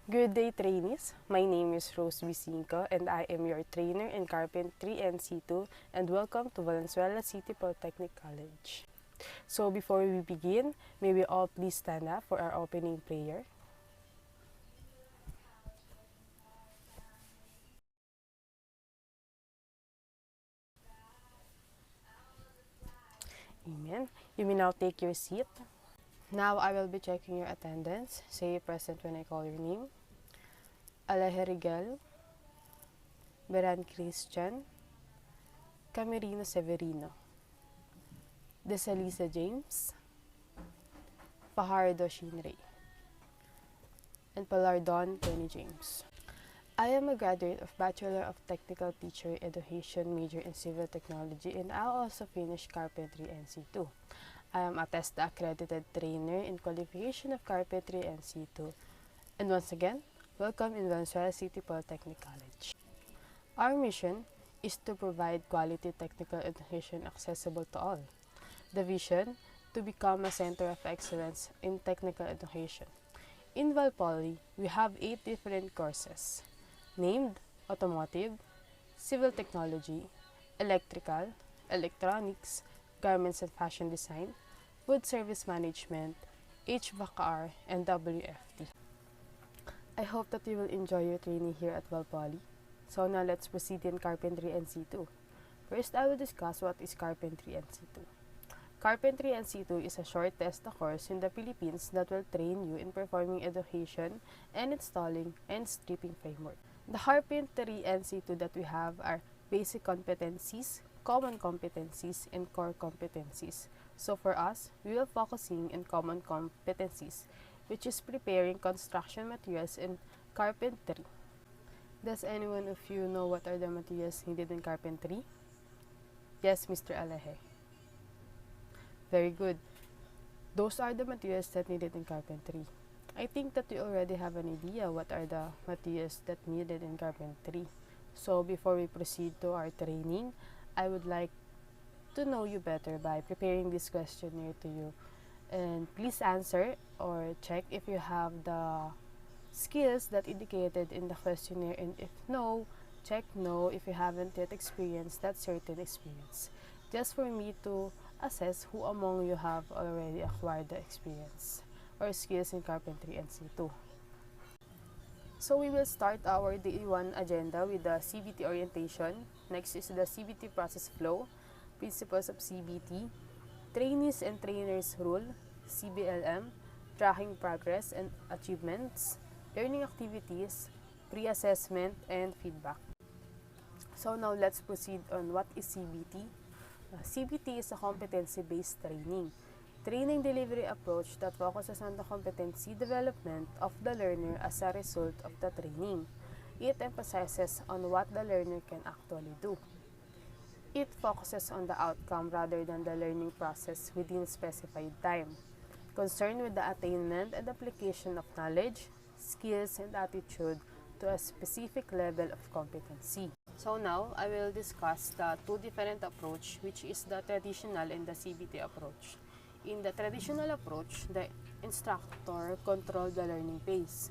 Good day, trainees. My name is Rose Vicinco and I am your trainer in Carpentry NC2 and welcome to Valenzuela City Polytechnic College. So before we begin, may we all please stand up for our opening prayer. Amen. You may now take your seat. Now I will be checking your attendance. Say present when I call your name. Aleje Rigel, Beran Christian, Camerino Severino, Desalisa James, Fajardo Shinray, and Palardon Tony James. I am a graduate of Bachelor of Technical Teacher Education major in Civil Technology and I also finished Carpentry NC2. I am a TEST accredited trainer in qualification of Carpentry NC2. And once again, welcome in Valenzuela City Polytechnic College. Our mission is to provide quality technical education accessible to all. The vision, to become a center of excellence in technical education. In Val Poly, we have 8 different courses, named Automotive, Civil Technology, Electrical, Electronics, Garments and Fashion Design, Food Service Management, HVAC-R, and WFT. I hope that you will enjoy your training here at Val Poly. So now let's proceed in Carpentry NC2. First, I will discuss what is Carpentry NC2. Carpentry NC2 is a short test course in the Philippines that will train you in performing education and installing and stripping framework. The Carpentry NC2 that we have are basic competencies, common competencies, and core competencies. So for us, we will focusing on common competencies, which is preparing construction materials in carpentry. Does anyone of you know what are the materials needed in carpentry? Yes, Mr. Aleje. Very good. Those are the materials that needed in carpentry. I think that you already have an idea what are the materials that needed in carpentry. So before we proceed to our training, I would like to know you better by preparing this questionnaire to you. And please answer or check if you have the skills that indicated in the questionnaire, and if no, check no if you haven't yet experienced that certain experience. Just for me to assess who among you have already acquired the experience or skills in Carpentry NC2. So we will start our day 1 agenda with the CBT orientation. Next is the CBT process flow, principles of CBT, trainees and trainers rule, CBLM, tracking progress and achievements, learning activities, pre-assessment, and feedback. So now let's proceed on what is CBT. CBT is a competency-based training delivery approach that focuses on the competency development of the learner as a result of the training. It emphasizes on what the learner can actually do. It focuses on the outcome rather than the learning process within specified time, concerned with the attainment and application of knowledge, skills, and attitude to a specific level of competency. So now, I will discuss the 2 different approach, which is the traditional and the CBT approach. In the traditional approach, the instructor controls the learning pace.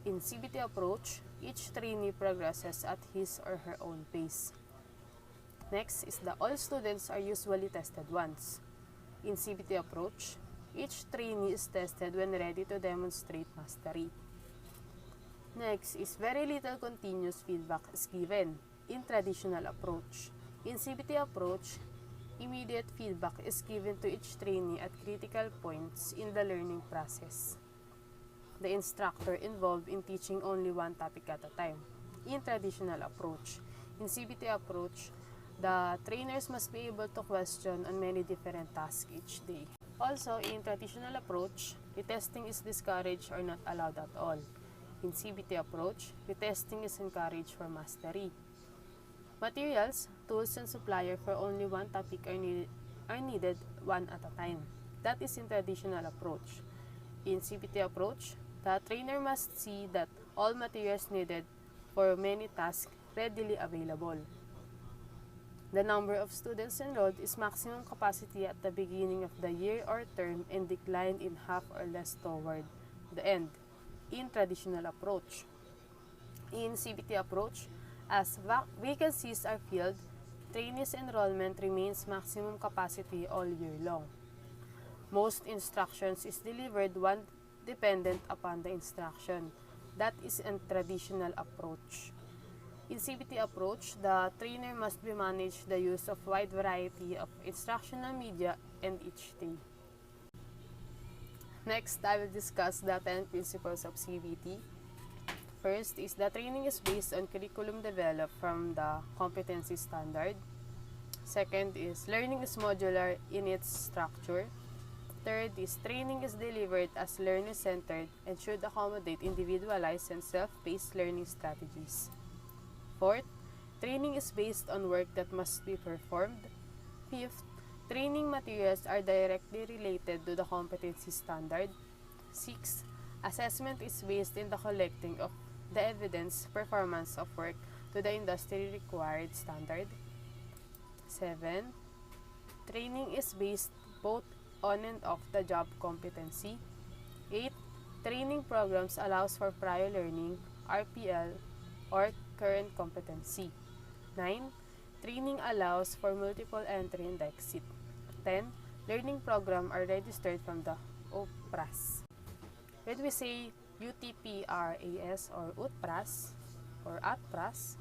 In CBT approach, each trainee progresses at his or her own pace. Next is the all students are usually tested once. In CBT approach, each trainee is tested when ready to demonstrate mastery. Next is very little continuous feedback is given in traditional approach. In CBT approach, immediate feedback is given to each trainee at critical points in the learning process. The instructor involved in teaching only one topic at a time. In traditional approach, in CBT approach, the trainers must be able to question on many different tasks each day. Also, in traditional approach, retesting is discouraged or not allowed at all. In CBT approach, retesting is encouraged for mastery. Materials, tools, and supplier for only one topic are needed one at a time. That is in traditional approach. In CBT approach, the trainer must see that all materials needed for many tasks readily available. The number of students enrolled is maximum capacity at the beginning of the year or term and declined in half or less toward the end. in traditional approach. In CBT approach, as vacancies are filled, trainees enrollment remains maximum capacity all year long. Most instructions is delivered one dependent upon the instruction. That is a traditional approach. In CBT approach, the trainer must be managed the use of wide variety of instructional media and each day. Next, I will discuss the 10 principles of CBT. First is the training is based on curriculum developed from the competency standard. Second is learning is modular in its structure. Third is training is delivered as learner-centered and should accommodate individualized and self-paced learning strategies. Fourth, training is based on work that must be performed. Fifth, training materials are directly related to the competency standard. Sixth, assessment is based in the collecting of the evidence performance of work to the industry required standard. 7. Training is based both on and off the job competency. 8. Training programs allows for prior learning, RPL, or current competency. 9. Training allows for multiple entry and exit. 10. Learning program are registered from the UTPRAS. When we say UTPRAS or UTPRAS or ATPRAS,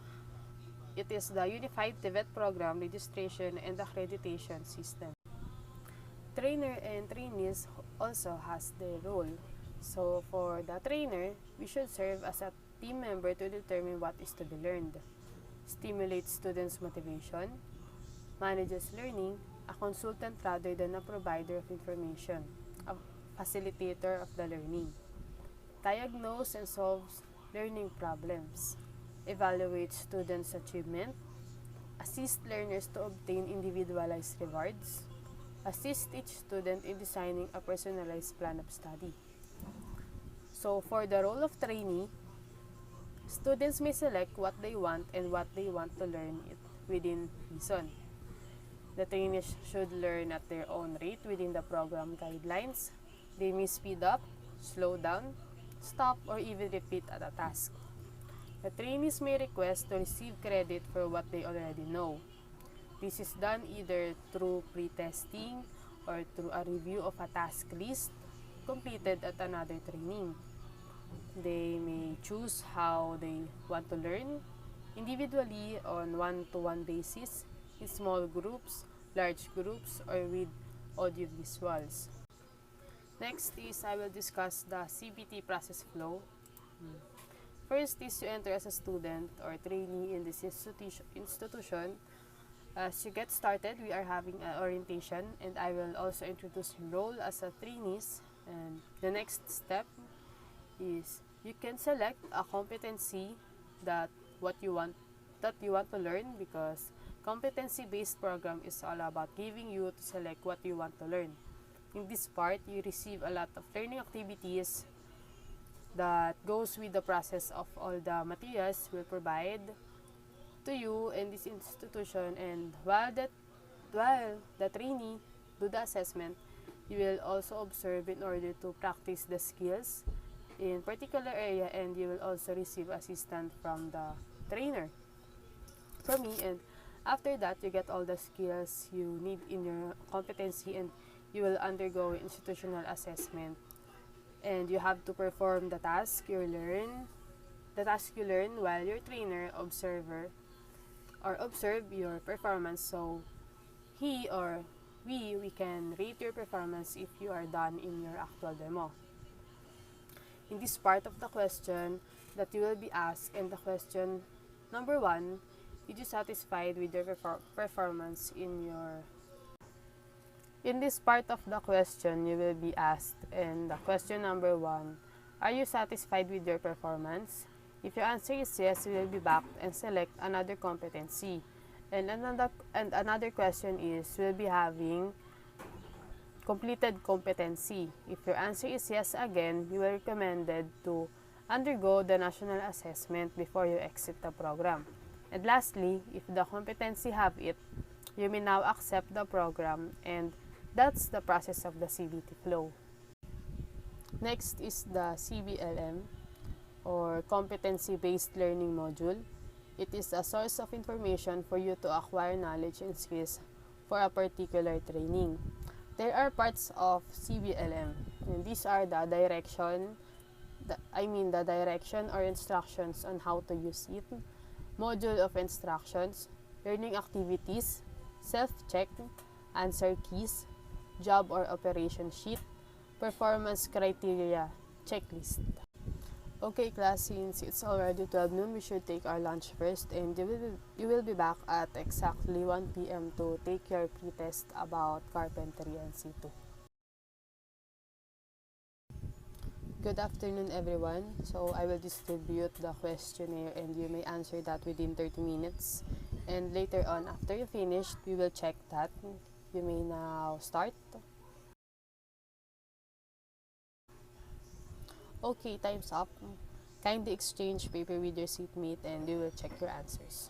it is the Unified TVET Program Registration and Accreditation System. Trainer and trainees also has their role. So for the trainer, we should serve as a team member to determine what is to be learned, stimulates students' motivation, manages learning, a consultant rather than a provider of information, a facilitator of the learning, diagnose and solves learning problems, evaluates students' achievement, assist learners to obtain individualized rewards, assist each student in designing a personalized plan of study. So for the role of trainee, students may select what they want and what they want to learn within reason. The trainees should learn at their own rate within the program guidelines. They may speed up, slow down, stop, or even repeat at a task. The trainees may request to receive credit for what they already know. This is done either through pre-testing or through a review of a task list completed at another training. They may choose how they want to learn, individually on one-to-one basis, in small groups, large groups, or with audiovisuals. Next is I will discuss the CBT process flow. First is you enter as a student or trainee in this institution. As you get started, we are having an orientation, and I will also introduce your role as a trainees. And the next step is you can select a competency that you want to learn, because competency-based program is all about giving you to select what you want to learn. In this part, you receive a lot of learning activities that goes with the process of all the materials we'll provide to you in this institution, and while the trainee do the assessment, you will also observe in order to practice the skills in particular area, and you will also receive assistance from the trainer, from me, and after that you get all the skills you need in your competency, and you will undergo institutional assessment, and you have to perform the task you learn while your trainer observe your performance, so he or we can rate your performance if you are done in your actual demo. In this part of the question that you will be asked, and the question number 1, did you satisfied with your performance in this part of the question you will be asked, and the question number 1, are you satisfied with your performance? If your answer is yes, you will be back and select another competency. And another question is, we'll be having completed competency. If your answer is yes again, you are recommended to undergo the national assessment before you exit the program. And lastly, if the competency have it, you may now accept the program, and that's the process of the CBT flow. Next is the CBLM. or competency-based learning module. It is a source of information for you to acquire knowledge and skills for a particular training. There are parts of CBLM, and these are the direction or instructions on how to use it, module of instructions, learning activities, self-check, answer keys, job or operation sheet, performance criteria, checklist. Okay class, since it's already 12 noon, we should take our lunch first, and you will be back at exactly 1 p.m. to take your pre-test about carpentry and C2. Good afternoon everyone. So I will distribute the questionnaire and you may answer that within 30 minutes. And later on, after you finish, we will check that. You may now start. Okay, time's up. Kindly exchange paper with your seatmate and we will check your answers.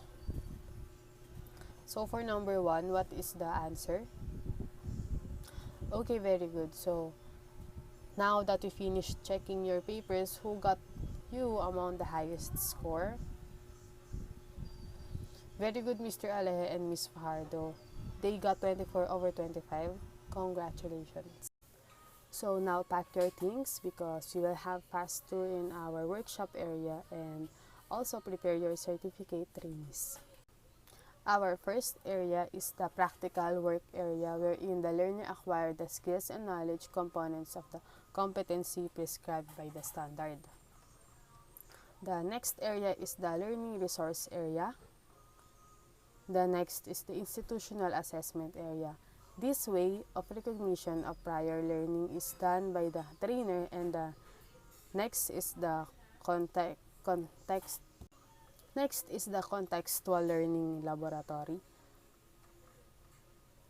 So for number 1, what is the answer? Okay, very good. So now that we finished checking your papers, who got you among the highest score? Very good, Mr. Aleje and Ms. Fajardo. They got 24 over 25. Congratulations. So now pack your things because you will have fast tour in our workshop area and also prepare your certificate trainees. Our first area is the practical work area wherein the learner acquire the skills and knowledge components of the competency prescribed by the standard. The next area is the learning resource area. The next is the institutional assessment area. This way of recognition of prior learning is done by the trainer, and the next is the contextual learning laboratory.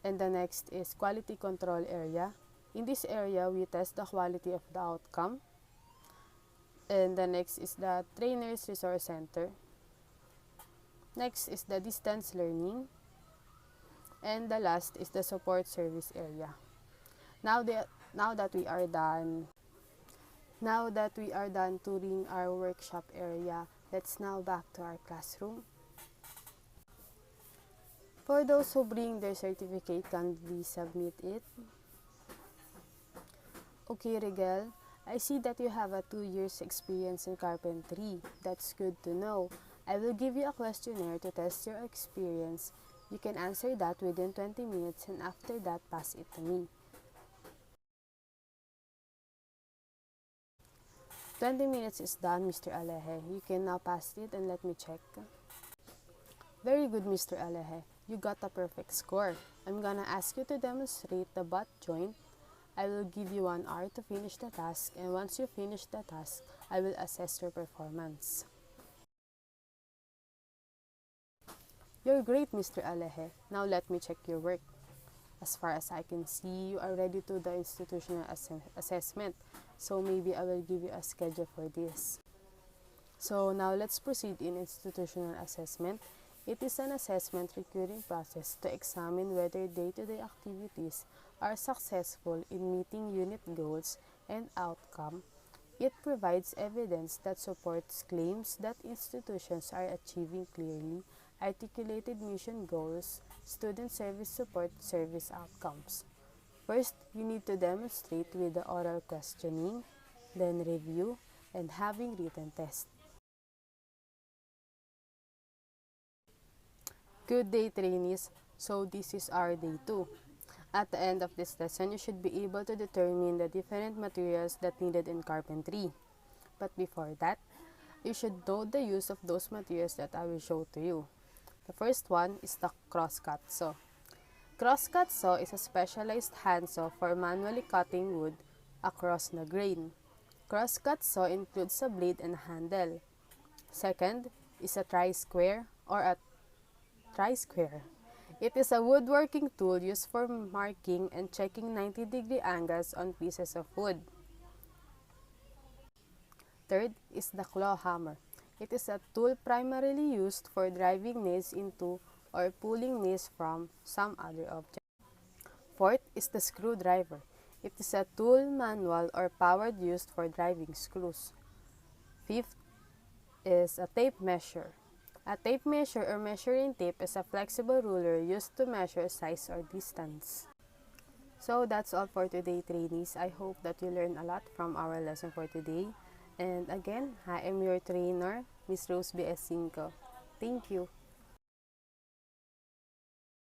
And the next is quality control area. In this area, we test the quality of the outcome. And the next is the trainer's resource center. Next is the distance learning. And the last is the support service area. Now that we are done touring our workshop area, let's now back to our classroom. For those who bring their certificate, kindly submit it. Okay, Rigel, I see that you have a 2 years experience in carpentry. That's good to know. I will give you a questionnaire to test your experience. You can answer that within 20 minutes and after that, pass it to me. 20 minutes is done, Mr. Aleje. You can now pass it and let me check. Very good, Mr. Aleje. You got a perfect score. I'm gonna ask you to demonstrate the butt joint. I will give you 1 hour to finish the task, and once you finish the task, I will assess your performance. You're great, Mr. Aleje. Now let me check your work. As far as I can see, you are ready to the institutional assessment. So maybe I will give you a schedule for this. So now let's proceed in institutional assessment. It is an assessment recurring process to examine whether day-to-day activities are successful in meeting unit goals and outcome. It provides evidence that supports claims that institutions are achieving clearly articulated mission goals, student service support, service outcomes. First, you need to demonstrate with the oral questioning, then review, and having written test. Good day, trainees. So this is our day 2. At the end of this lesson, you should be able to determine the different materials that needed in carpentry. But before that, you should know the use of those materials that I will show to you. The first one is the crosscut saw. Crosscut saw is a specialized hand saw for manually cutting wood across the grain. Crosscut saw includes a blade and a handle. Second is a tri-square or a tri-square. It is a woodworking tool used for marking and checking 90-degree angles on pieces of wood. Third is the claw hammer. It is a tool primarily used for driving nails into or pulling nails from some other object. Fourth is the screwdriver. It is a tool, manual or powered used for driving screws. Fifth is a tape measure. A tape measure or measuring tape is a flexible ruler used to measure size or distance. So that's all for today, trainees. I hope that you learned a lot from our lesson for today. And again, I am your trainer, Miss Rose B. Cinco. Thank you.